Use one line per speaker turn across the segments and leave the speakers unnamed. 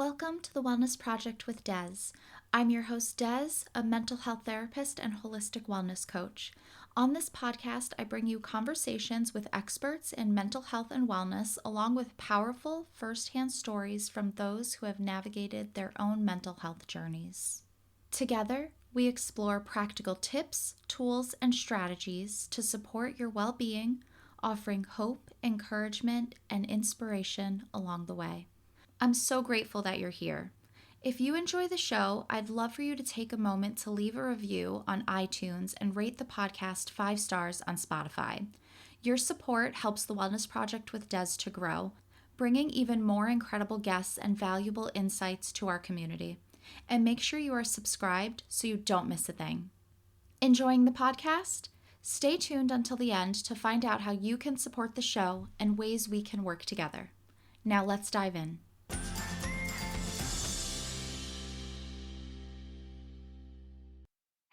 Welcome to the Wellness Project with Des. I'm your host, Des, a mental health therapist and holistic wellness coach. On this podcast, I bring you conversations with experts in mental health and wellness, along with powerful firsthand stories from those who have navigated their own mental health journeys. Together, we explore practical tips, tools, and strategies to support your well being, offering hope, encouragement, and inspiration along the way. I'm so grateful that you're here. If you enjoy the show, I'd love for you to take a moment to leave a review on iTunes and rate the podcast 5 stars on Spotify. Your support helps the Wellness Project with Des to grow, bringing even more incredible guests and valuable insights to our community. And make sure you are subscribed so you don't miss a thing. Enjoying the podcast? Stay tuned until the end to find out how you can support the show and ways we can work together. Now let's dive in.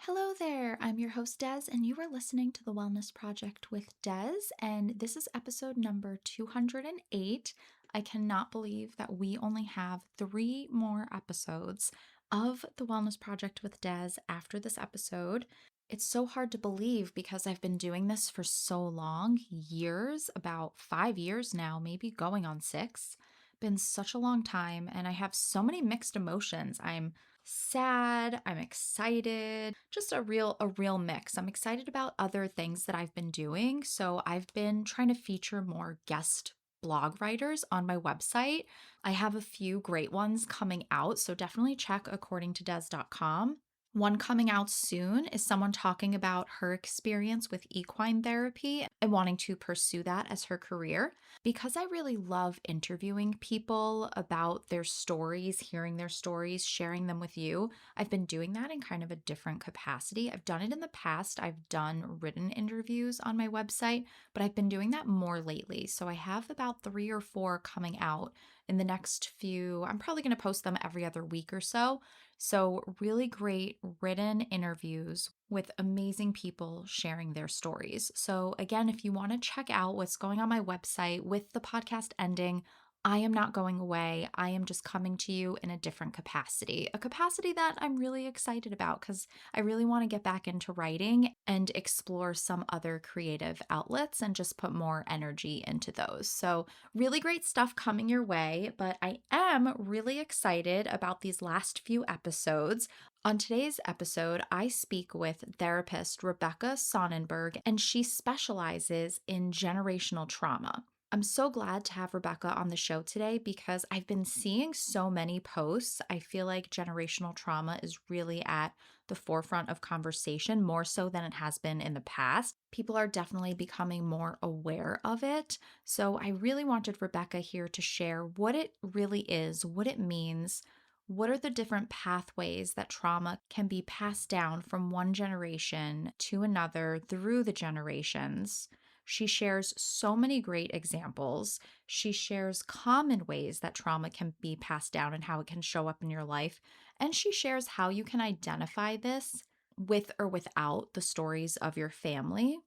Hello there, I'm your host Des, and you are listening to the Wellness Project with Des, and this is episode number 208. I cannot believe that we only have 3 more episodes of the Wellness Project with Des after this episode. It's so hard to believe because I've been doing this for so long, years, about 5 years now, maybe going on 6. Been such a long time, and I have so many mixed emotions. I'm sad, I'm excited, just a real mix. I'm excited about other things that I've been doing. So I've been trying to feature more guest blog writers on my website. I have a few great ones coming out, so definitely check accordingtodes.com. One coming out soon is someone talking about her experience with equine therapy and wanting to pursue that as her career. Because I really love interviewing people about their stories, hearing their stories, sharing them with you, I've been doing that in kind of a different capacity. I've done it in the past. I've done written interviews on my website, but I've been doing that more lately. So I have about 3 or 4 coming out in the next few. I'm probably going to post them every other week or so. So, really great written interviews with amazing people sharing their stories. So, again, if you want to check out what's going on my website with the podcast ending, I am not going away. I am just coming to you in a different capacity, a capacity that I'm really excited about because I really want to get back into writing and explore some other creative outlets and just put more energy into those. So, really great stuff coming your way, but I am really excited about these last few episodes. On today's episode, I speak with therapist Rebecca Sonnenberg, and she specializes in generational trauma. I'm so glad to have Rebecca on the show today because I've been seeing so many posts. I feel like generational trauma is really at the forefront of conversation, more so than it has been in the past. People are definitely becoming more aware of it. So I really wanted Rebecca here to share what it really is, what it means. What are the different pathways that trauma can be passed down from one generation to another through the generations? She shares so many great examples. She shares common ways that trauma can be passed down and how it can show up in your life. And she shares how you can identify this with or without the stories of your family.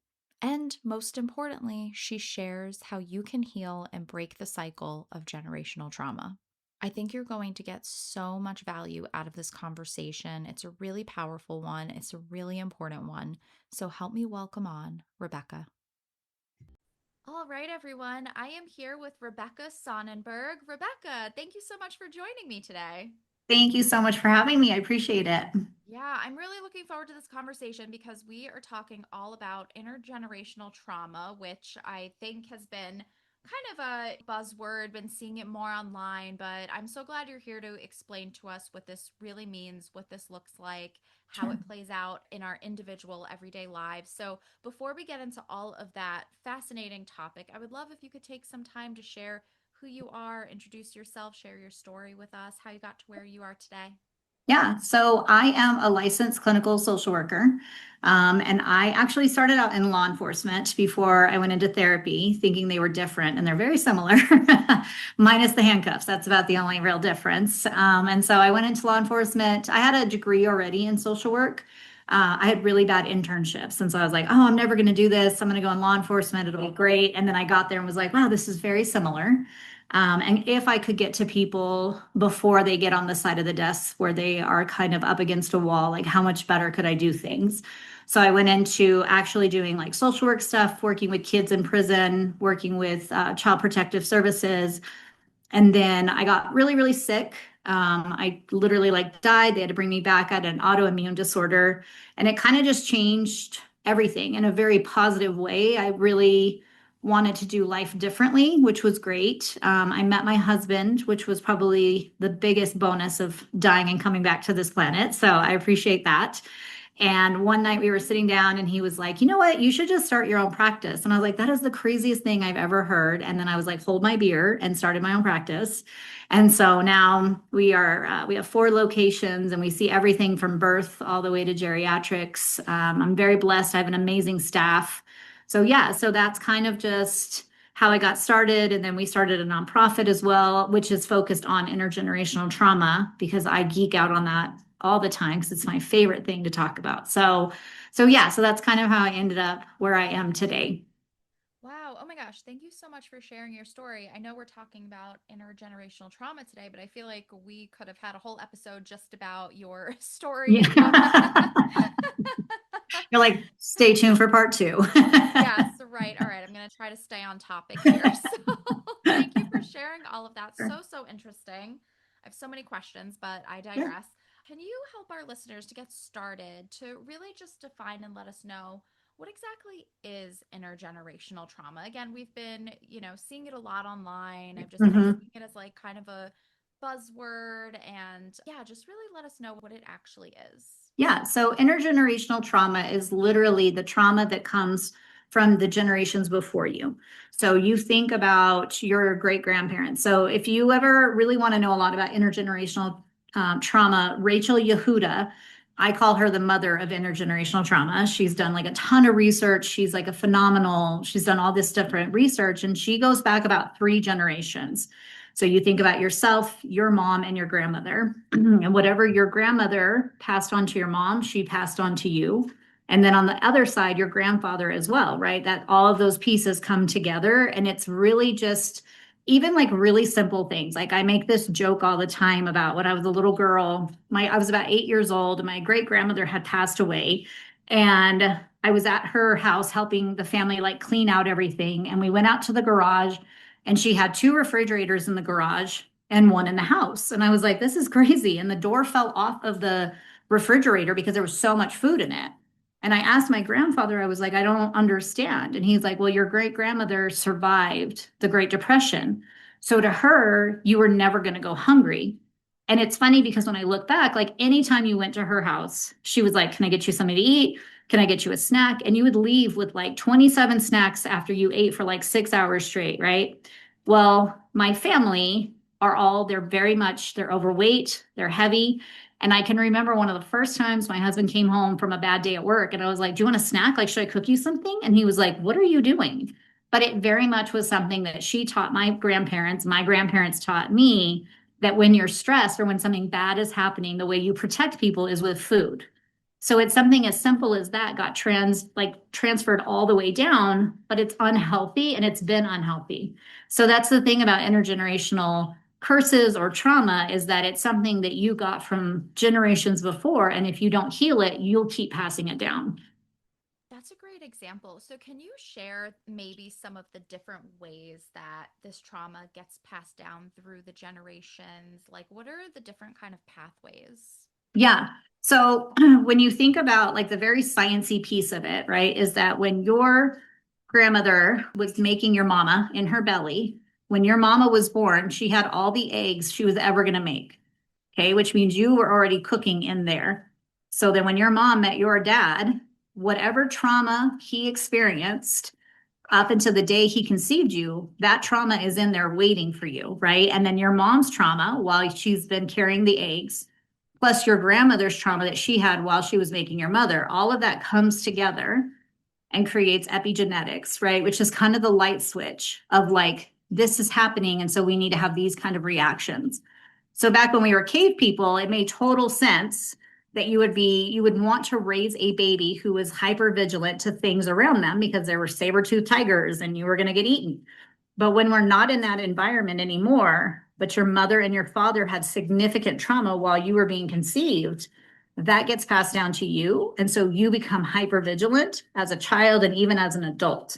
And most importantly, she shares how you can heal and break the cycle of generational trauma. I think you're going to get so much value out of this conversation. It's a really powerful one. It's a really important one. So help me welcome on Rebecca. All right, everyone. I am here with Rebecca Sonnenberg. Rebecca, thank you so much for joining me today.
Thank you so much for having me. I appreciate it.
Yeah, I'm really looking forward to this conversation because we are talking all about intergenerational trauma, which I think has been kind of a buzzword, been seeing it more online, but I'm so glad you're here to explain to us what this really means, what this looks like, how
Sure.
it plays out in our individual everyday lives. So, before we get into all of that fascinating topic, I would love if you could take some time to share who you are, introduce yourself, share your story with us, how you got to where you are today.
Yeah, so I am a licensed clinical social worker. And I actually started out in law enforcement before I went into therapy, thinking they were different, and they're very similar, minus the handcuffs. That's about the only real difference. And so I went into law enforcement. I had a degree already in social work. I had really bad internships. And so I was like, oh, I'm never going to do this. I'm going to go in law enforcement. It'll be great. And then I got there and was like, wow, this is very similar. And if I could get to people before they get on the side of the desk where they are kind of up against a wall, like how much better could I do things? So I went into actually doing like social work stuff, working with kids in prison, working with child protective services, and then I got really, really sick. I literally like died. They had to bring me back. I had an autoimmune disorder, and it kind of just changed everything in a very positive way. I really wanted to do life differently, which was great. I met my husband, which was probably the biggest bonus of dying and coming back to this planet. So I appreciate that. And one night we were sitting down and he was like, you know what? You should just start your own practice. And I was like, that is the craziest thing I've ever heard. And then I was like, hold my beer and started my own practice. And so now we have 4 locations and we see everything from birth all the way to geriatrics. I'm very blessed. I have an amazing staff. So yeah, so that's kind of just how I got started. And then we started a nonprofit as well, which is focused on intergenerational trauma because I geek out on that all the time because it's my favorite thing to talk about. So yeah, so that's kind of how I ended up where I am today.
Wow. Oh my gosh. Thank you so much for sharing your story. I know we're talking about intergenerational trauma today, but I feel like we could have had a whole episode just about your story of
Yeah. You're like, stay tuned for part 2.
Yes, right. All right. I'm going to try to stay on topic here. So, thank you for sharing all of that.
Sure.
So interesting. I have so many questions, but I
Sure.
digress. Can you help our listeners to get started to really just define and let us know what exactly is intergenerational trauma? Again, we've been, seeing it a lot online. I've just been
Mhm.
seeing it as like kind of a buzzword and yeah, just really let us know what it actually is.
Yeah, so intergenerational trauma is literally the trauma that comes from the generations before you. So you think about your great grandparents. So if you ever really want to know a lot about intergenerational trauma, Rachel Yehuda, I call her the mother of intergenerational trauma. She's done like a ton of research. She's like a phenomenal, she's done all this different research, and she goes back about 3 generations. So you think about yourself, your mom, and your grandmother. And whatever your grandmother passed on to your mom, she passed on to you. And then on the other side, your grandfather as well, right? That all of those pieces come together. And it's really just even like really simple things. Like I make this joke all the time about when I was a little girl, I was about 8 years old, and my great grandmother had passed away. And I was at her house helping the family like clean out everything. And we went out to the garage, and she had 2 refrigerators in the garage and one in the house. And I was like, this is crazy. And the door fell off of the refrigerator because there was so much food in it. And I asked my grandfather, I was like, I don't understand. And he's like, well, your great grandmother survived the Great Depression. So to her, you were never going to go hungry. And it's funny because when I look back, like anytime you went to her house, she was like, can I get you something to eat? Can I get you a snack? And you would leave with like 27 snacks after you ate for like 6 hours straight, right? Well, my family they're very much, they're overweight, they're heavy. And I can remember one of the first times my husband came home from a bad day at work, and I was like, do you want a snack? Like, should I cook you something? And he was like, what are you doing? But it very much was something that she taught my grandparents taught me, that when you're stressed or when something bad is happening, the way you protect people is with food. So it's something as simple as that got transferred all the way down, but it's unhealthy and it's been unhealthy. So that's the thing about intergenerational curses or trauma, is that it's something that you got from generations before. And if you don't heal it, you'll keep passing it down.
That's a great example. So, can you share maybe some of the different ways that this trauma gets passed down through the generations? Like, what are the different kind of pathways?
Yeah. So when you think about like the very sciencey piece of it, right, is that when your grandmother was making your mama in her belly, when your mama was born, she had all the eggs she was ever going to make. Okay, which means you were already cooking in there. So then when your mom met your dad, whatever trauma he experienced up until the day he conceived you, that trauma is in there waiting for you, right? And then your mom's trauma while she's been carrying the eggs, plus your grandmother's trauma that she had while she was making your mother, all of that comes together and creates epigenetics, right? Which is kind of the light switch of like, this is happening. And so we need to have these kind of reactions. So back when we were cave people, it made total sense that you would want to raise a baby who was hyper vigilant to things around them because there were saber-toothed tigers and you were going to get eaten. But when we're not in that environment anymore, but your mother and your father had significant trauma while you were being conceived, that gets passed down to you. And so you become hyper vigilant as a child and even as an adult.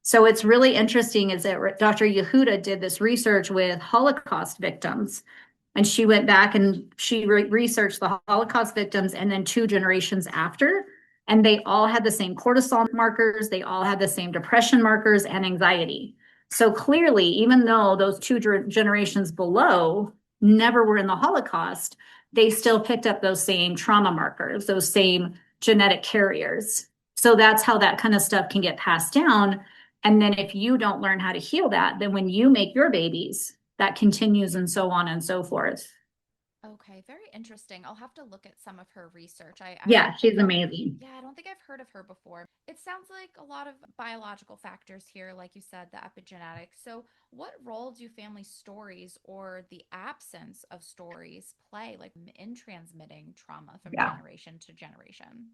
So it's really interesting is that Dr. Yehuda did this research with Holocaust victims. And she went back and she researched the Holocaust victims and then 2 generations after. And they all had the same cortisol markers, they all had the same depression markers and anxiety. So clearly, even though those 2 generations below never were in the Holocaust, they still picked up those same trauma markers, those same genetic carriers. So that's how that kind of stuff can get passed down. And then if you don't learn how to heal that, then when you make your babies, that continues and so on and so forth.
Okay, very interesting. I'll have to look at some of her research.
Yeah, she's amazing.
Yeah, I don't think I've heard of her before. It sounds like a lot of biological factors here, like you said, the epigenetics. So, what role do family stories or the absence of stories play, like in transmitting trauma from
Yeah.
generation to generation?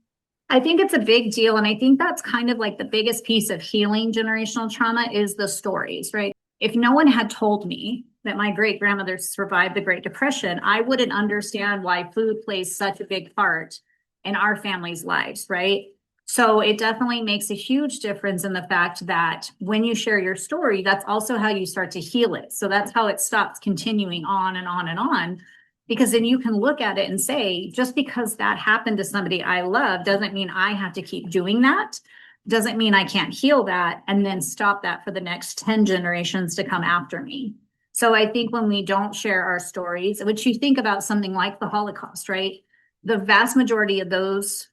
I think it's a big deal. And I think that's kind of like the biggest piece of healing generational trauma is the stories, right? If no one had told me that my great grandmother survived the Great Depression, I wouldn't understand why food plays such a big part in our family's lives, right? So it definitely makes a huge difference in the fact that when you share your story, that's also how you start to heal it. So that's how it stops continuing on and on and on because then you can look at it and say, just because that happened to somebody I love doesn't mean I have to keep doing that. Doesn't mean I can't heal that and then stop that for the next 10 generations to come after me. So I think when we don't share our stories, which you think about something like the Holocaust, right? The vast majority of those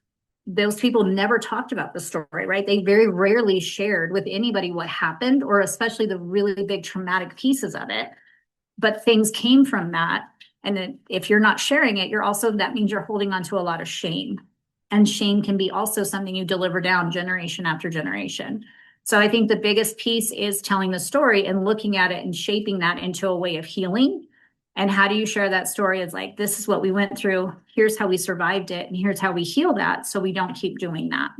people never talked about the story, right? They very rarely shared with anybody what happened, or especially the really big traumatic pieces of it. But things came from that. And if you're not sharing it, that means you're holding on to a lot of shame. And shame can be also something you deliver down generation after generation. So I think the biggest piece is telling the story and looking at it and shaping that into a way of healing. And how do you share that story? It's like, this is what we went through. Here's how we survived it. And here's how we heal that so we don't keep doing that.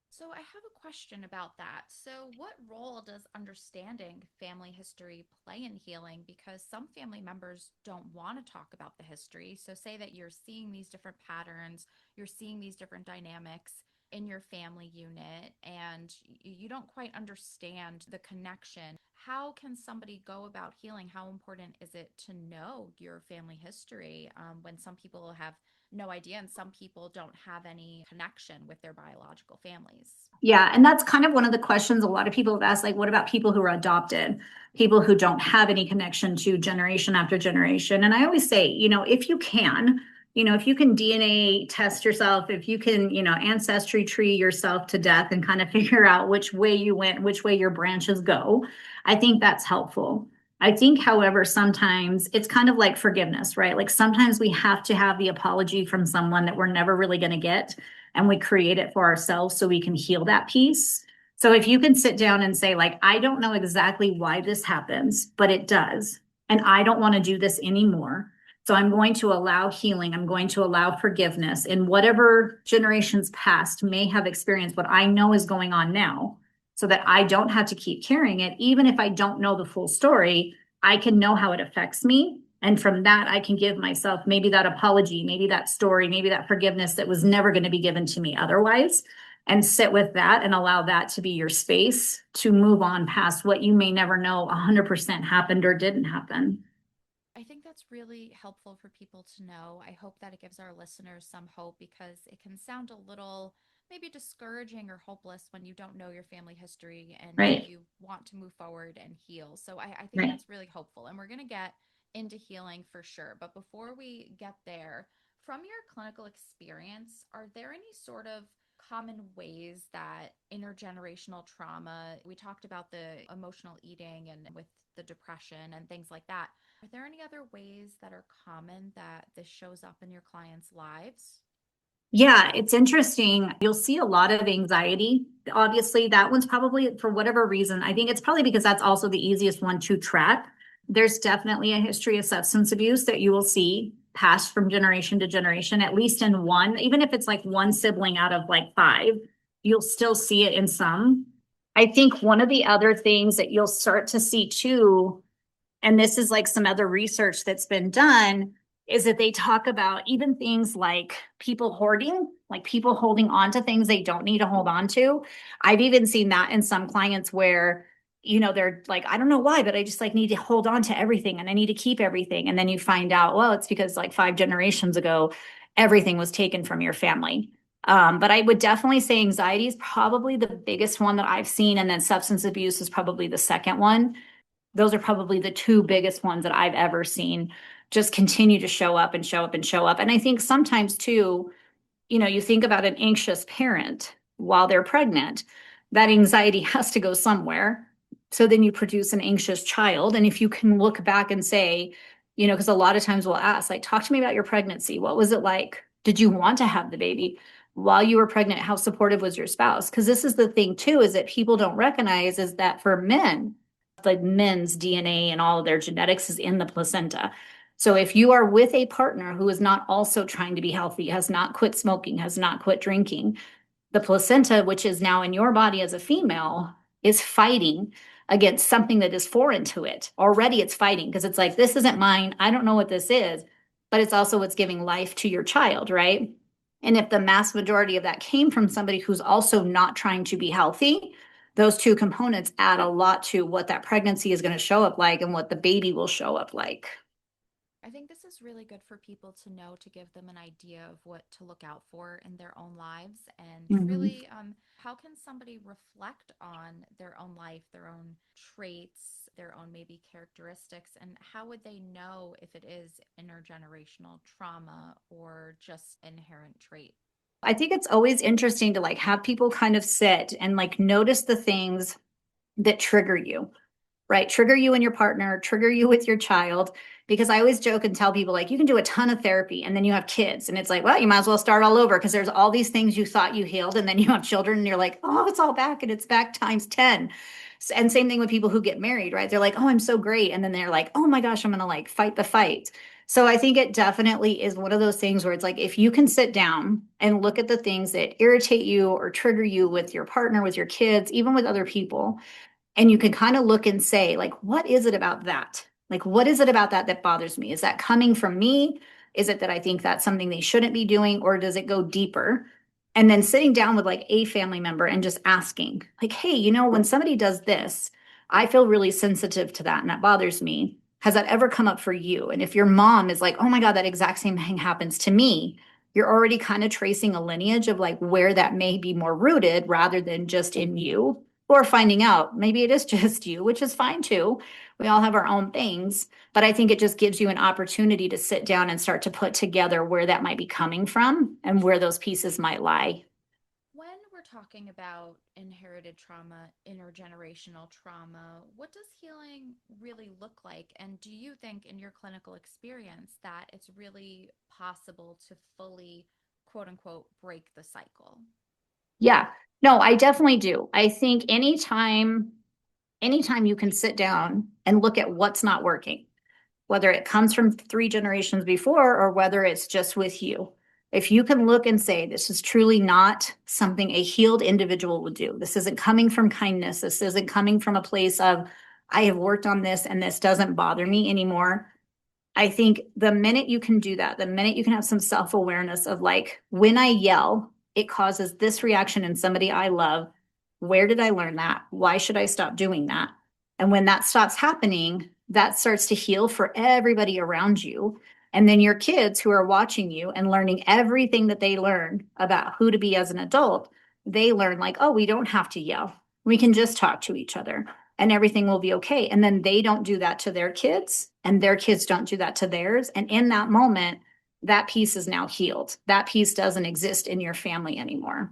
So, I have a question about that. So, what role does understanding family history play in healing? Because some family members don't want to talk about the history. So, say that you're seeing these different patterns, you're seeing these different dynamics in your family unit, and you don't quite understand the connection. How can somebody go about healing? How important is it to know your family history when some people have no idea and some people don't have any connection with their biological families?
Yeah, and that's kind of one of the questions a lot of people have asked, like, what about people who are adopted, people who don't have any connection to generation after generation? And I always say, if you can, if you can DNA test yourself, if you can, ancestry tree yourself to death and kind of figure out which way you went, which way your branches go, I think that's helpful. I think, however, sometimes it's kind of like forgiveness, right? Like sometimes we have to have the apology from someone that we're never really going to get, and we create it for ourselves so we can heal that piece. So if you can sit down and say, like, I don't know exactly why this happens, but it does, and I don't want to do this anymore. So I'm going to allow healing. I'm going to allow forgiveness in whatever generations past may have experienced what I know is going on now, so that I don't have to keep carrying it. Even if I don't know the full story, I can know how it affects me. And from that, I can give myself maybe that apology, maybe that story, maybe that forgiveness that was never going to be given to me otherwise, and sit with that and allow that to be your space to move on past what you may never know 100% happened or didn't happen.
I think that's really helpful for people to know. I hope that it gives our listeners some hope because it can sound a little maybe discouraging or hopeless when you don't know your family history and
Right,
you want to move forward and heal. So I think
right.
that's really hopeful. And we're going to get into healing for sure. But before we get there, from your clinical experience, are there any sort of common ways that intergenerational trauma, we talked about the emotional eating and with the depression and things like that. Are there any other ways that are common that this shows up in your clients' lives?
Yeah, it's interesting. You'll see a lot of anxiety. Obviously, that one's probably for whatever reason. I think it's probably because that's also the easiest one to track. There's definitely a history of substance abuse that you will see passed from generation to generation, at least in one, even if it's like one sibling out of like five, you'll still see it in some. I think one of the other things that you'll start to see too, and this is like some other research that's been done, is that they talk about even things like people hoarding, like people holding on to things they don't need to hold on to. I've even seen that in some clients where, they're like, I don't know why, but I just like need to hold on to everything and I need to keep everything. And then you find out, well, it's because like 5 generations ago, everything was taken from your family. But I would definitely say anxiety is probably the biggest one that I've seen. And then substance abuse is probably the second one. Those are probably the two biggest ones that I've ever seen just continue to show up and show up and show up. And I think sometimes too, you think about an anxious parent while they're pregnant, that anxiety has to go somewhere. So then you produce an anxious child. And if you can look back and say, because a lot of times we'll ask, like, talk to me about your pregnancy. What was it like? Did you want to have the baby? While you were pregnant, how supportive was your spouse? Because this is the thing too, is that people don't recognize is that for men, the men's DNA and all of their genetics is in the placenta. So if you are with a partner who is not also trying to be healthy, has not quit smoking, has not quit drinking, the placenta, which is now in your body as a female, is fighting against something that is foreign to it. Already it's fighting because it's like, this isn't mine. I don't know what this is, but it's also what's giving life to your child, right? And if the mass majority of that came from somebody who's also not trying to be healthy, those two components add a lot to what that pregnancy is going to show up like and what the baby will show up like.
I think this is really good for people to know to give them an idea of what to look out for in their own lives. And
Mhm.
really, how can somebody reflect on their own life, their own traits, their own maybe characteristics, and how would they know if it is intergenerational trauma or just inherent trait?
I think it's always interesting to like have people kind of sit and like notice the things that trigger you, right? Trigger you and your partner, trigger you with your child. Because I always joke and tell people, like, you can do a ton of therapy and then you have kids. And it's like, well, you might as well start all over because there's all these things you thought you healed. And then you have children and you're like, oh, it's all back and it's back times 10. And same thing with people who get married, right? They're like, oh, I'm so great. And then they're like, oh my gosh, I'm going to like fight the fight. So I think it definitely is one of those things where it's like, if you can sit down and look at the things that irritate you or trigger you with your partner, with your kids, even with other people, and you can kind of look and say, like, what is it about that? Like, what is it about that that bothers me? Is that coming from me? Is it that I think that's something they shouldn't be doing? Or does it go deeper? And then sitting down with like a family member and just asking, like, hey, when somebody does this, I feel really sensitive to that and that bothers me. Has that ever come up for you? And if your mom is like, oh my God, that exact same thing happens to me, you're already kind of tracing a lineage of like where that may be more rooted rather than just in you, or finding out maybe it is just you, which is fine too. We all have our own things, but I think it just gives you an opportunity to sit down and start to put together where that might be coming from and where those pieces might lie.
When we're talking about inherited trauma, intergenerational trauma, what does healing really look like? And do you think, in your clinical experience, that it's really possible to fully, quote unquote, break the cycle?
Yeah, no, I definitely do. I think anytime you can sit down and look at what's not working, whether it comes from 3 generations before or whether it's just with you. If you can look and say, this is truly not something a healed individual would do. This isn't coming from kindness. This isn't coming from a place of, I have worked on this and this doesn't bother me anymore. I think the minute you can do that, the minute you can have some self awareness of like, when I yell, it causes this reaction in somebody I love. Where did I learn that? Why should I stop doing that? And when that stops happening, that starts to heal for everybody around you. And then your kids who are watching you and learning everything that they learn about who to be as an adult, they learn like, oh, we don't have to yell. We can just talk to each other and everything will be okay. And then they don't do that to their kids, and their kids don't do that to theirs. And in that moment, that piece is now healed. That piece doesn't exist in your family anymore.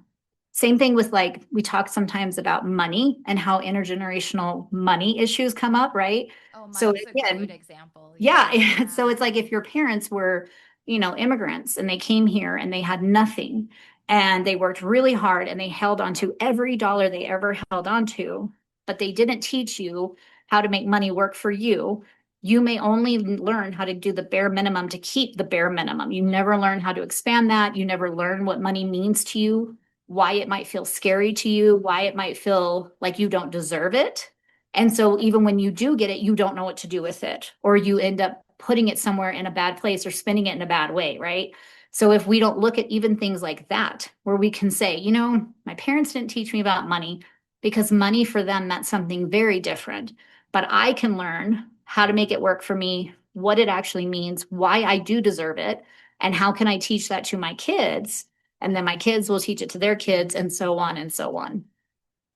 Same thing with like, we talk sometimes about money and how intergenerational money issues come up, right?
Oh,
So
money's a great
again,
example.
yeah.
Yeah.
So it's like if your parents were, immigrants and they came here and they had nothing and they worked really hard and they held on to every dollar they ever held on to, but they didn't teach you how to make money work for you. You may only learn how to do the bare minimum to keep the bare minimum. You never learn how to expand that. You never learn what money means to you why it might feel scary to you, why it might feel like you don't deserve it. And so even when you do get it, you don't know what to do with it, or you end up putting it somewhere in a bad place or spending it in a bad way, right? So if we don't look at even things like that, where we can say, my parents didn't teach me about money because money for them meant something very different, but I can learn how to make it work for me, what it actually means, why I do deserve it, and how can I teach that to my kids? And then my kids will teach it to their kids, and so on and so on.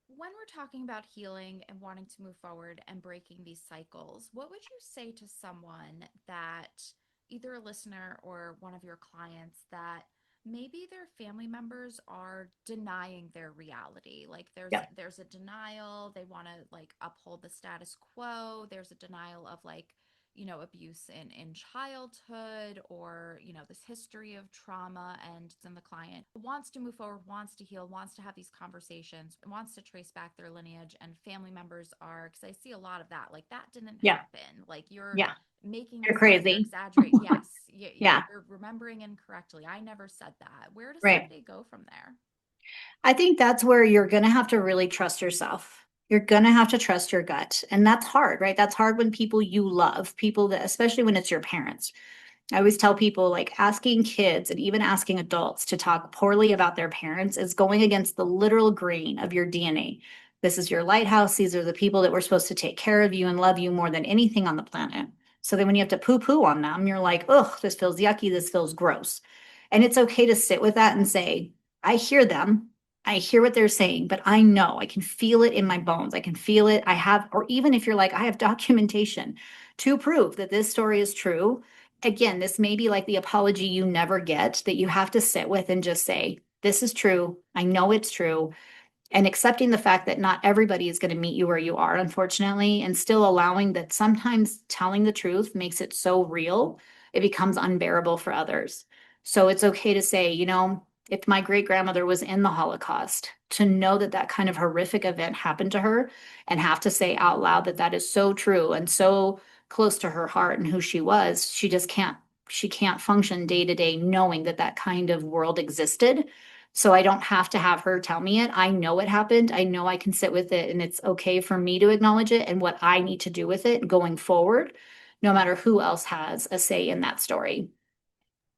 When we're talking about healing and wanting to move forward and breaking these cycles, what would you say to someone that either a listener or one of your clients that maybe their family members are denying their reality? Like
Yeah.
there's a denial, they want to like uphold the status quo, there's a denial of like abuse in childhood, or this history of trauma, and then the client wants to move forward, wants to heal, wants to have these conversations, wants to trace back their lineage, and family members are, because I see a lot of that, like that didn't
Yeah.
happen, like you're
Yeah.
making
You're
this up, you're
crazy.
exaggerating. Yes,
Yeah.
you're remembering incorrectly, I never said that. Where does
Right.
somebody go from there?
I think that's where you're going to have to really trust yourself. You're going to have to trust your gut. And that's hard, right? That's hard when people you love, people that, especially when it's your parents. I always tell people like asking kids and even asking adults to talk poorly about their parents is going against the literal grain of your DNA. This is your lighthouse. These are the people that were supposed to take care of you and love you more than anything on the planet. So then when you have to poo poo on them, you're like, oh, this feels yucky. This feels gross. And it's okay to sit with that and say, I hear them. I hear what they're saying, but I know I can feel it in my bones. I can feel it. I have, or even if you're like, I have documentation to prove that this story is true. Again, this may be like the apology you never get that you have to sit with and just say, this is true. I know it's true, and accepting the fact that not everybody is going to meet you where you are, unfortunately, and still allowing that sometimes telling the truth makes it so real, it becomes unbearable for others. So it's okay to say, if my great grandmother was in the Holocaust, to know that that kind of horrific event happened to her and have to say out loud that that is so true and so close to her heart and who she was, she can't function day to day knowing that that kind of world existed, so I don't have to have her tell me it. I know it happened. I know I can sit with it, and it's okay for me to acknowledge it and what I need to do with it going forward, no matter who else has a say in that story.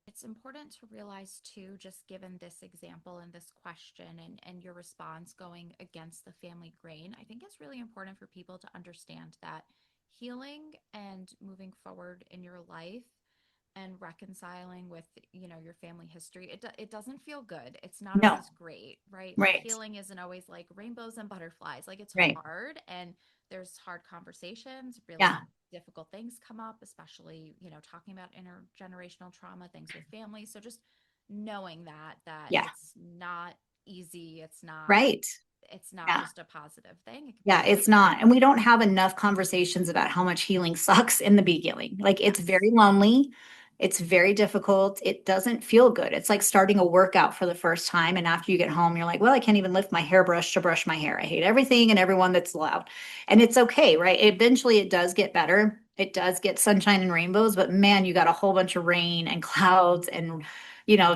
It's important to realize too, just given this example and this question and your response going against the family grain, I think it's really important for people to understand that healing and moving forward in your life and reconciling with your family history, it doesn't feel good, it's not
No,
always great, right? Like
right,
healing isn't always like rainbows and butterflies, like it's
right.
hard, and there's hard conversations,
Yeah,
really difficult things come up, especially talking about intergenerational trauma, things with families. So just knowing that
yeah,
it's not easy,
right.
it's not
Yeah.
just a positive thing, it can be
Yeah,
really
it's not.
hard.
And we don't have enough conversations about how much healing sucks in the beginning. Like it's
Yes.
very lonely. It's very difficult. It doesn't feel good. It's like starting a workout for the first time. And after you get home, you're like, well, I can't even lift my hairbrush to brush my hair. I hate everything and everyone that's loud. And it's okay, right? Eventually it does get better. It does get sunshine and rainbows, but man, you got a whole bunch of rain and clouds and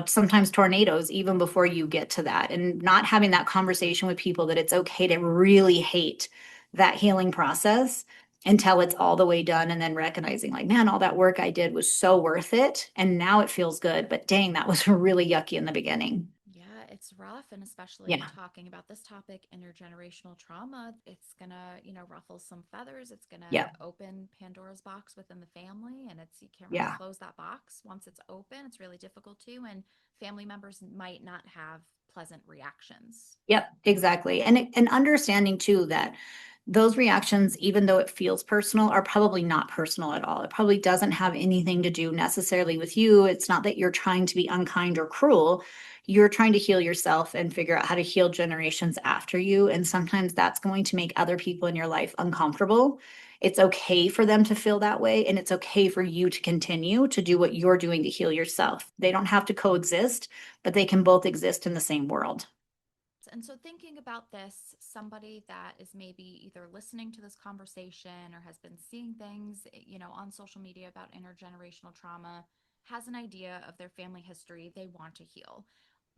sometimes tornadoes even before you get to that. And not having that conversation with people that it's okay to really hate that healing process until it's all the way done and then recognizing like, man, all that work I did was so worth it. And now it feels good. But dang, that was really yucky in the beginning.
Yeah, it's rough. And especially
Yeah.
talking about this topic, intergenerational trauma, it's gonna, ruffle some feathers. It's gonna
Yeah.
open Pandora's box within the family. And you can't really
Yeah.
close that box. Once it's open, it's really difficult to. And family members might not have pleasant reactions.
Yep, exactly. And understanding too that those reactions, even though it feels personal, are probably not personal at all. It probably doesn't have anything to do necessarily with you. It's not that you're trying to be unkind or cruel. You're trying to heal yourself and figure out how to heal generations after you. And sometimes that's going to make other people in your life uncomfortable. It's okay for them to feel that way. And it's okay for you to continue to do what you're doing to heal yourself. They don't have to coexist, but they can both exist in the same world.
And so, thinking about this, somebody that is maybe either listening to this conversation or has been seeing things, on social media about intergenerational trauma, has an idea of their family history, they want to heal.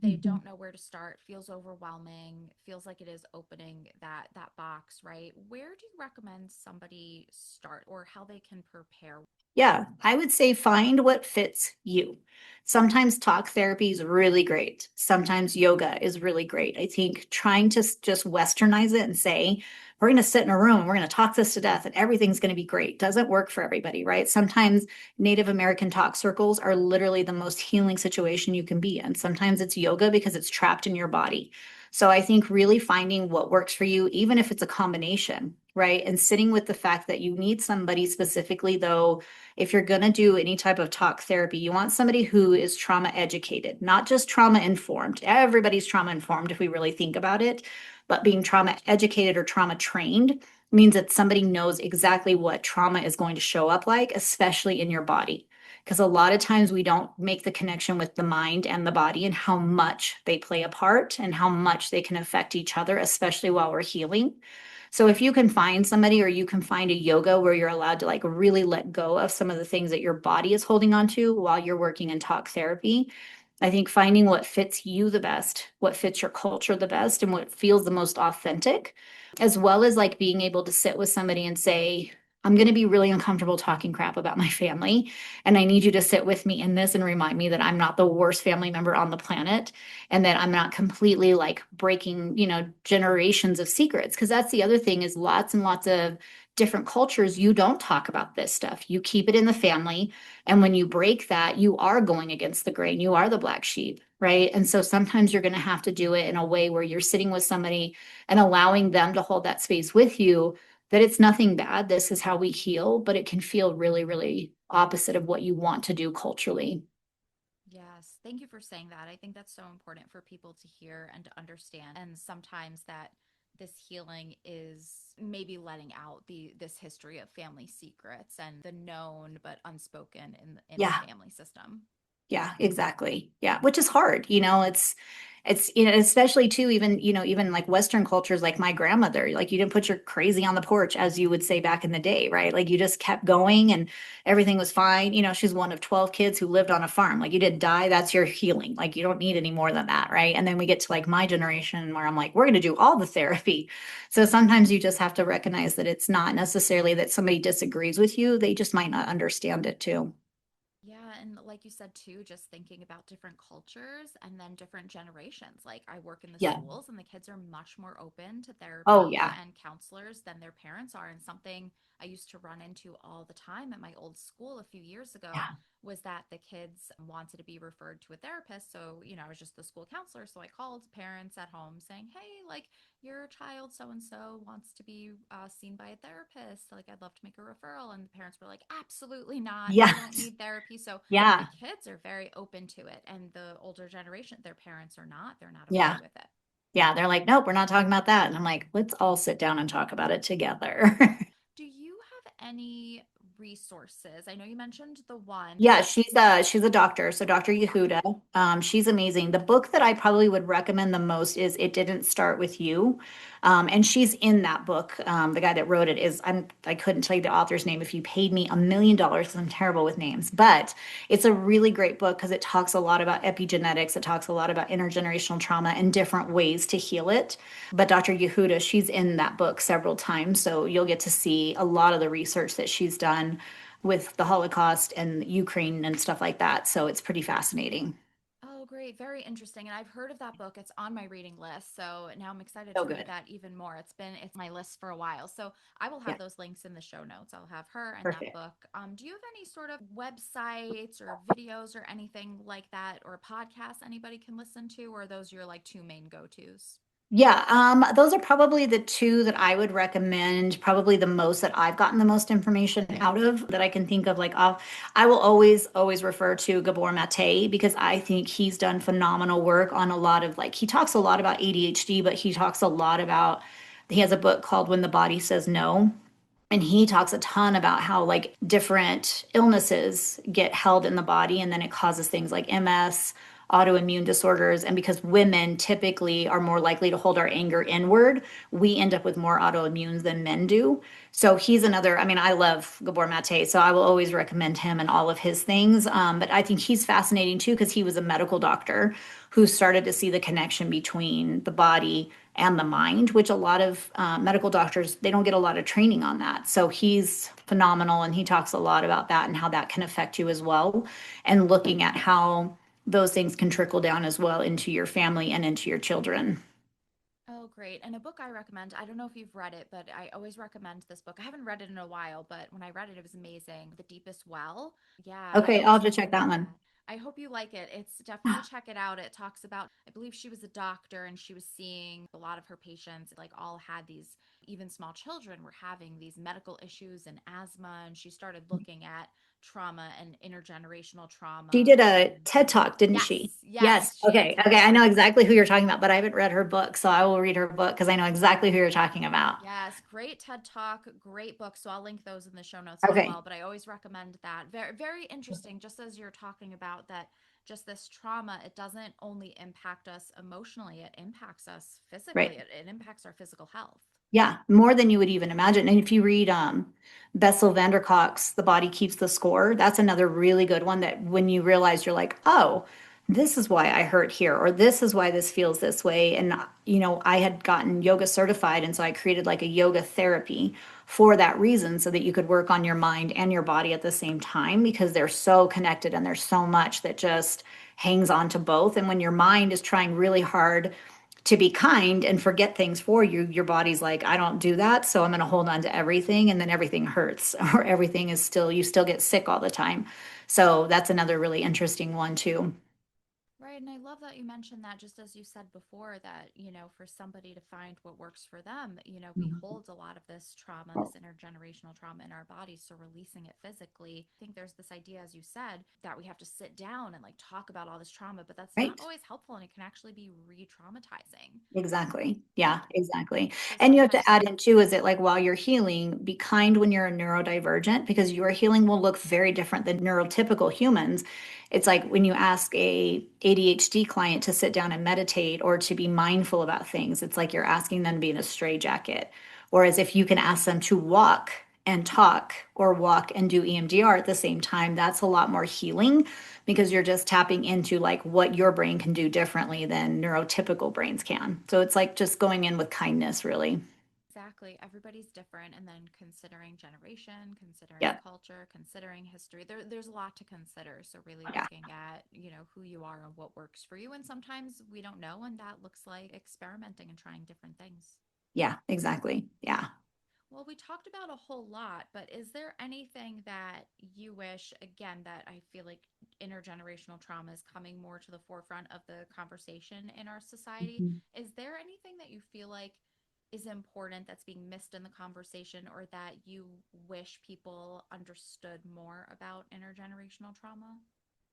they
Mhm.
don't know where to start, feels overwhelming, feels like it is opening that box, right? Where do you recommend somebody start or how they can prepare?
Yeah, I would say find what fits you. Sometimes talk therapy is really great. Sometimes yoga is really great. I think trying to just westernize it and say, we're going to sit in a room, we're going to talk this to death, and everything's going to be great doesn't work for everybody, right? Sometimes Native American talk circles are literally the most healing situation you can be in. Sometimes it's yoga because it's trapped in your body. So I think really finding what works for you, even if it's a combination, right? And sitting with the fact that you need somebody specifically, though if you're going to do any type of talk therapy, you want somebody who is trauma educated, not just trauma informed. Everybody's trauma informed if we really think about it, but being trauma educated or trauma trained means that somebody knows exactly what trauma is going to show up like, especially in your body. Because a lot of times we don't make the connection with the mind and the body and how much they play a part and how much they can affect each other, especially while we're healing. So if you can find somebody or you can find a yoga where you're allowed to like really let go of some of the things that your body is holding on to while you're working in talk therapy, I think finding what fits you the best, what fits your culture the best, and what feels the most authentic, as well as like being able to sit with somebody and say, I'm going to be really uncomfortable talking crap about my family. And I need you to sit with me in this and remind me that I'm not the worst family member on the planet and that I'm not completely like breaking, generations of secrets. Because that's the other thing is lots and lots of different cultures, you don't talk about this stuff. You keep it in the family. And when you break that, you are going against the grain. You are the black sheep, right? And so sometimes you're going to have to do it in a way where you're sitting with somebody and allowing them to hold that space with you, that it's nothing bad. This is how we heal, but it can feel really, really opposite of what you want to do culturally.
Yes, thank you for saying that. I think that's so important for people to hear and to understand. And sometimes that this healing is maybe letting out this history of family secrets and the known but unspoken in the
Yeah.
family system.
Yeah, exactly. Yeah, which is hard. Especially too, even like Western cultures, like my grandmother, like you didn't put your crazy on the porch, as you would say back in the day, right? Like you just kept going and everything was fine. She's one of 12 kids who lived on a farm. Like you did die, that's your healing. Like you don't need any more than that, right? And then we get to like my generation where I'm like, we're going to do all the therapy. So sometimes you just have to recognize that it's not necessarily that somebody disagrees with you, they just might not understand it too.
Yeah, and like you said too, just thinking about different cultures and then different generations. Like I work in the
Yeah.
schools and the kids are much more open to
Oh,
therapy
yeah.
and counselors than their parents are. And something I used to run into all the time at my old school a few years ago
Yeah.
was that the kids wanted to be referred to a therapist. So, I was just the school counselor. So I called parents at home saying, hey, like your child so and so wants to be seen by a therapist. Like, I'd love to make a referral. And the parents were like, absolutely not. You don't
Yes.
need therapy. So the
Yeah.
kids are very open to it. And the older generation, their parents are not, they're not okay
Yeah.
with it.
Yeah. They're like, nope, we're not talking about that. And I'm like, let's all sit down and talk about it together.
Do you have any resources? I know you mentioned the one.
Yeah, she's a doctor. So Dr.
Yeah.
Yehuda, she's amazing. The book that I probably would recommend the most is It Didn't Start With You. And she's in that book. The guy that wrote it I couldn't tell you the author's name if you paid me $1 million because I'm terrible with names. But it's a really great book because it talks a lot about epigenetics. It talks a lot about intergenerational trauma and different ways to heal it. But Dr. Yehuda, she's in that book several times. So you'll get to see a lot of the research that she's done with the Holocaust and Ukraine and stuff like that. So it's pretty fascinating.
Oh, great. Very interesting. And I've heard of that book. It's on my reading list. So now I'm excited
So
to read
good.
that even more. It's my list for a while. So I will
Yeah,
have those links in the show notes. I'll have her and that
perfect.
book. Do you have any sort of websites or videos or anything like that or podcasts anybody can listen to? Or are those your like two main go-tos?
Yeah, those are probably the two that I would recommend, probably the most that I've gotten the most information out of that I can think of. I will always refer to Gabor Mate because I think he's done phenomenal work on a lot of he talks a lot about ADHD, but he talks a lot about, he has a book called When the Body Says No. And he talks a ton about how different illnesses get held in the body and then it causes things like MS, autoimmune disorders. And because women typically are more likely to hold our anger inward, we end up with more autoimmunes than men do. So he's another, I mean, I love Gabor Mate, so I will always recommend him and all of his things. But I think he's fascinating too, because he was a medical doctor who started to see the connection between the body and the mind, which a lot of medical doctors, they don't get a lot of training on that. So he's phenomenal, and he talks a lot about that and how that can affect you as well, and looking at how those things can trickle down as well into your family and into your children.
Oh, great. And a book I recommend, I don't know if you've read it, but I always recommend this book. I haven't read it in a while, but when I read it, it was amazing. The Deepest Well. Yeah, I
Okay, I'll
always
have to check that
recommend
one.
that. I hope you like it. It's definitely check it out. It talks about, I believe she was a doctor and she was seeing a lot of her patients, like all had these, even small children were having these medical issues and asthma. And she started looking at trauma and intergenerational
She
trauma.
did a
And
TED Talk, didn't she?
yes,
Yes.
yes, she had a
Okay.
TED
Okay. I
Talk.
know exactly who you're talking about, but I haven't read her book, so I will read her book because I know exactly who you're talking about.
Yes, great TED Talk, great book. So I'll link those in the show notes as
Okay.
well. But I always recommend that. Very, very interesting. Just as you're talking about that, just this trauma, it doesn't only impact us emotionally, it impacts us physically,
Right.
it impacts our physical health.
Yeah, more than you would even imagine. And if you read Bessel van der Kolk's The Body Keeps the Score, that's another really good one that when you realize you're like, oh, this is why I hurt here, or this is why this feels this way. And, I had gotten yoga certified. And so I created like a yoga therapy for that reason so that you could work on your mind and your body at the same time because they're so connected and there's so much that just hangs on to both. And when your mind is trying really hard to be kind and forget things for you, your body's like, I don't do that. So I'm going to hold on to everything. And then everything hurts or everything is still, you still get sick all the time. So that's another really interesting one too.
Right. And I love that you mentioned that, just as you said before, that, for somebody to find what works for them, we
Mhm.
hold a lot of this trauma, this intergenerational trauma in our bodies. So releasing it physically, I think there's this idea, as you said, that we have to sit down and like talk about all this trauma, but that's not
Right.
always helpful. And it can actually be re traumatizing.
Exactly. Yeah,
Yeah.
exactly.
So
And you have to
sometimes,
add in too, is it like while you're healing, be kind when you're a neurodivergent because your healing will look very different than neurotypical humans. It's like when you ask a ADHD client to sit down and meditate or to be mindful about things, it's like you're asking them to be in a straitjacket. Whereas if you can ask them to walk and talk or walk and do EMDR at the same time, that's a lot more healing because you're just tapping into like what your brain can do differently than neurotypical brains can. So it's like just going in with kindness, really.
exactly, everybody's different. And then considering generation, considering
Yeah.
culture, considering history, there's a lot to consider. So really
Yeah.
looking at, who you are and what works for you. And sometimes we don't know, and that looks like experimenting and trying different things.
Yeah, exactly. Yeah.
Well, we talked about a whole lot, but is there anything that you wish, again, that I feel like intergenerational trauma is coming more to the forefront of the conversation in our society?
Mhm.
Is there anything that you feel like is important that's being missed in the conversation, or that you wish people understood more about intergenerational trauma?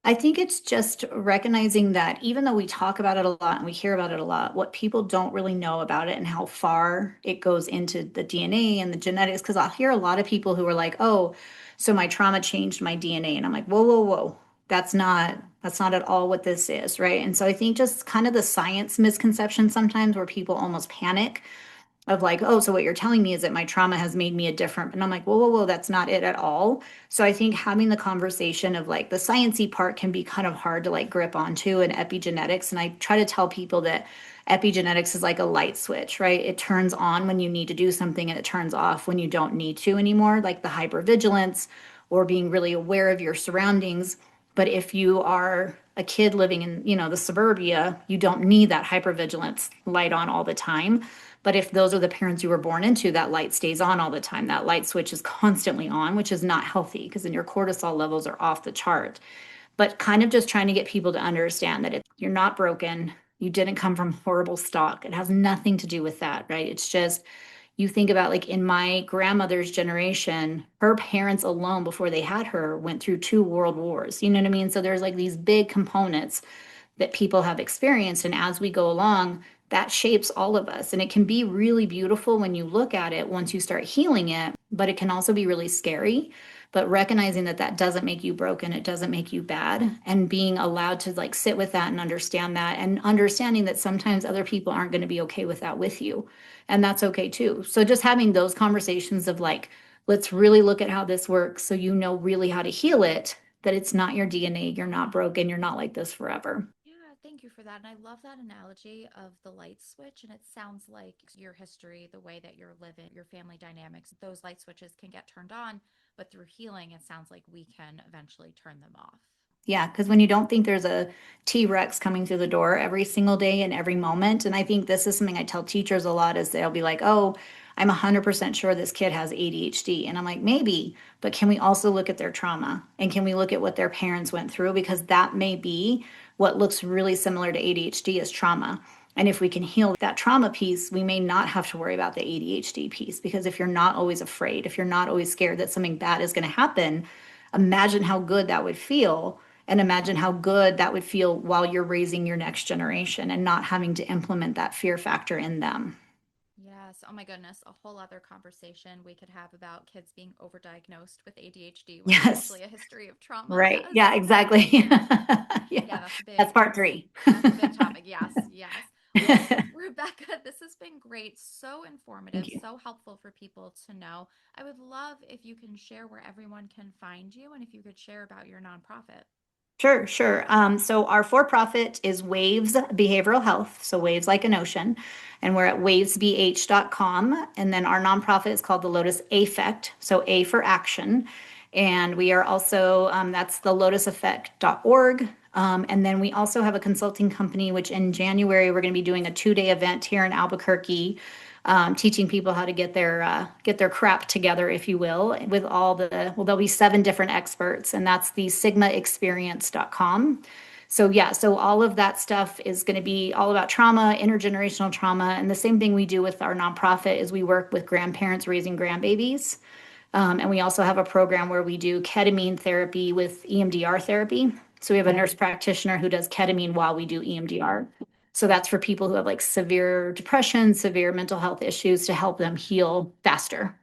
I think it's just recognizing that even though we talk about it a lot and we hear about it a lot, what people don't really know about it and how far it goes into the DNA and the genetics. Because I'll hear a lot of people who are like, "Oh, so my trauma changed my DNA," and I'm like, "Whoa, whoa, whoa! That's not at all what this is, right?" And so I think just kind of the science misconception sometimes where people almost panic of like, oh, so what you're telling me is that my trauma has made me a different, and I'm like, whoa, whoa, whoa, that's not it at all. So I think having the conversation of like the sciencey part can be kind of hard to like grip onto in epigenetics. And I try to tell people that epigenetics is like a light switch, right? It turns on when you need to do something and it turns off when you don't need to anymore, like the hypervigilance or being really aware of your surroundings. But if you are a kid living in, the suburbia, you don't need that hypervigilance light on all the time. But if those are the parents you were born into, that light stays on all the time. That light switch is constantly on, which is not healthy because then your cortisol levels are off the chart. But kind of just trying to get people to understand that you're not broken. You didn't come from horrible stock. It has nothing to do with that, right? It's just you think about like in my grandmother's generation, her parents alone before they had her went through two world wars. You know what I mean? So there's like these big components that people have experienced. And as we go along, that shapes all of us. And it can be really beautiful when you look at it once you start healing it, but it can also be really scary but recognizing that that doesn't make you broken, it doesn't make you bad, and being allowed to like sit with that and understand that, and understanding that sometimes other people aren't going to be okay with that with you, and that's okay too. So just having those conversations of like, let's really look at how this works so you know really how to heal it, that it's not your DNA, you're not broken, you're not like this forever.
Yeah, thank you for that. And I love that analogy of the light switch. And it sounds like your history, the way that you're living, your family dynamics, those light switches can get turned on, but through healing, it sounds like we can eventually turn them off.
Yeah, because when you don't think there's a T-Rex coming through the door every single day and every moment, and I think this is something I tell teachers a lot is they'll be like, "Oh, I'm 100% sure this kid has ADHD." And I'm like, "Maybe, but can we also look at their trauma? And can we look at what their parents went through? Because that may be what looks really similar to ADHD is trauma. And if we can heal that trauma piece, we may not have to worry about the ADHD piece. Because if you're not always afraid, if you're not always scared that something bad is going to happen, imagine how good that would feel, and imagine how good that would feel while you're raising your next generation and not having to implement that fear factor in them."
Yes. Oh my goodness. A whole other conversation we could have about kids being overdiagnosed with ADHD when there's
Yes,
usually a history of trauma.
right.
Yes.
Yeah, exactly.
Yeah,
Yeah,
that's a
that's
big
part three.
that's a big topic. Yes, yes. Well, Rebecca, this has been great, so
Thank
informative,
you.
so helpful for people to know. I would love if you can share where everyone can find you and if you could share about your nonprofit.
Sure, sure. So our for-profit is Waves Behavioral Health, so waves like an ocean, and we're at wavesbh.com. And then our nonprofit is called the Lotus Affect, so A for action. And we are also, that's the lotuseffect.org. And then we also have a consulting company, which in January, we're going to be doing a 2-day event here in Albuquerque, teaching people how to get their crap together, if you will, with all the, well, there'll be 7 different experts, and that's the sigmaexperience.com. So yeah, so all of that stuff is going to be all about trauma, intergenerational trauma, and the same thing we do with our nonprofit is we work with grandparents raising grandbabies. And we also have a program where we do ketamine therapy with EMDR therapy. So we have a nurse practitioner who does ketamine while we do EMDR. So that's for people who have like severe depression, severe mental health issues to help them heal faster.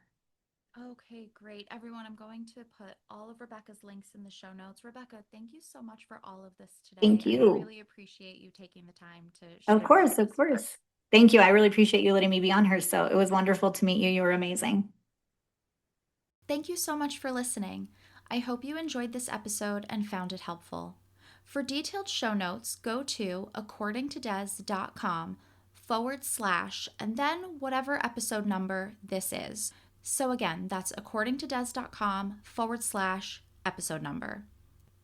Okay, great. Everyone, I'm going to put all of Rebecca's links in the show notes. Rebecca, thank you so much for all of this today.
Thank
I
you.
really appreciate you taking the time to
Of
share all
course,
of
of
this.
course. Thank you. I really appreciate you letting me be on here. So it was wonderful to meet you. You were amazing.
Thank you so much for listening. I hope you enjoyed this episode and found it helpful. For detailed show notes, go to accordingtodez.com/, and then whatever episode number this is. So again, that's accordingtodez.com/episode number.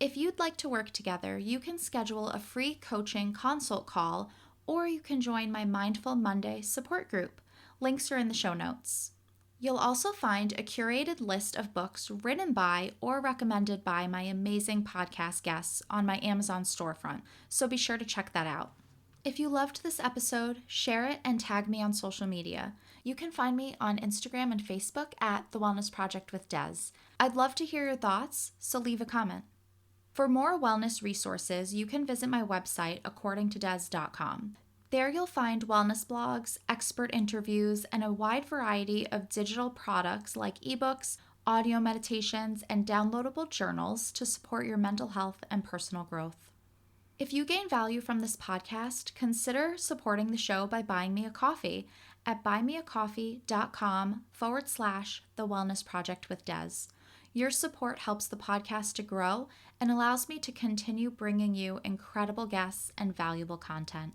If you'd like to work together, you can schedule a free coaching consult call, or you can join my Mindful Monday support group. Links are in the show notes. You'll also find a curated list of books written by or recommended by my amazing podcast guests on my Amazon storefront, so be sure to check that out. If you loved this episode, share it and tag me on social media. You can find me on Instagram and Facebook at The Wellness Project with Des. I'd love to hear your thoughts, so leave a comment. For more wellness resources, you can visit my website, accordingtodez.com. There you'll find wellness blogs, expert interviews, and a wide variety of digital products like ebooks, audio meditations, and downloadable journals to support your mental health and personal growth. If you gain value from this podcast, consider supporting the show by buying me a coffee at buymeacoffee.com/The Wellness Project with Des. Your support helps the podcast to grow and allows me to continue bringing you incredible guests and valuable content.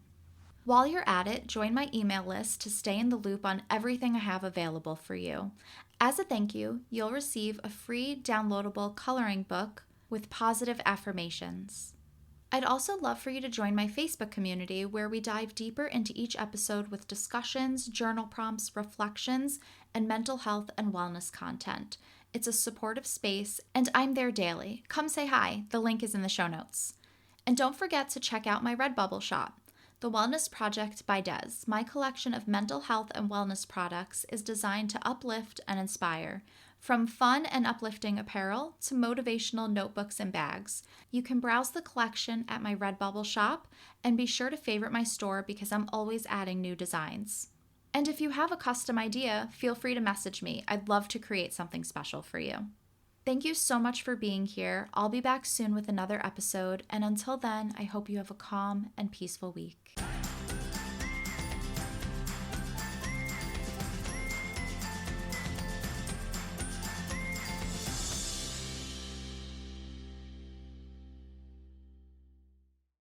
While you're at it, join my email list to stay in the loop on everything I have available for you. As a thank you, you'll receive a free downloadable coloring book with positive affirmations. I'd also love for you to join my Facebook community where we dive deeper into each episode with discussions, journal prompts, reflections, and mental health and wellness content. It's a supportive space, and I'm there daily. Come say hi. The link is in the show notes. And don't forget to check out my Redbubble shop. The Wellness Project by Des, my collection of mental health and wellness products, is designed to uplift and inspire. From fun and uplifting apparel to motivational notebooks and bags, you can browse the collection at my Redbubble shop, and be sure to favorite my store because I'm always adding new designs. And if you have a custom idea, feel free to message me. I'd love to create something special for you. Thank you so much for being here. I'll be back soon with another episode, and until then, I hope you have a calm and peaceful week.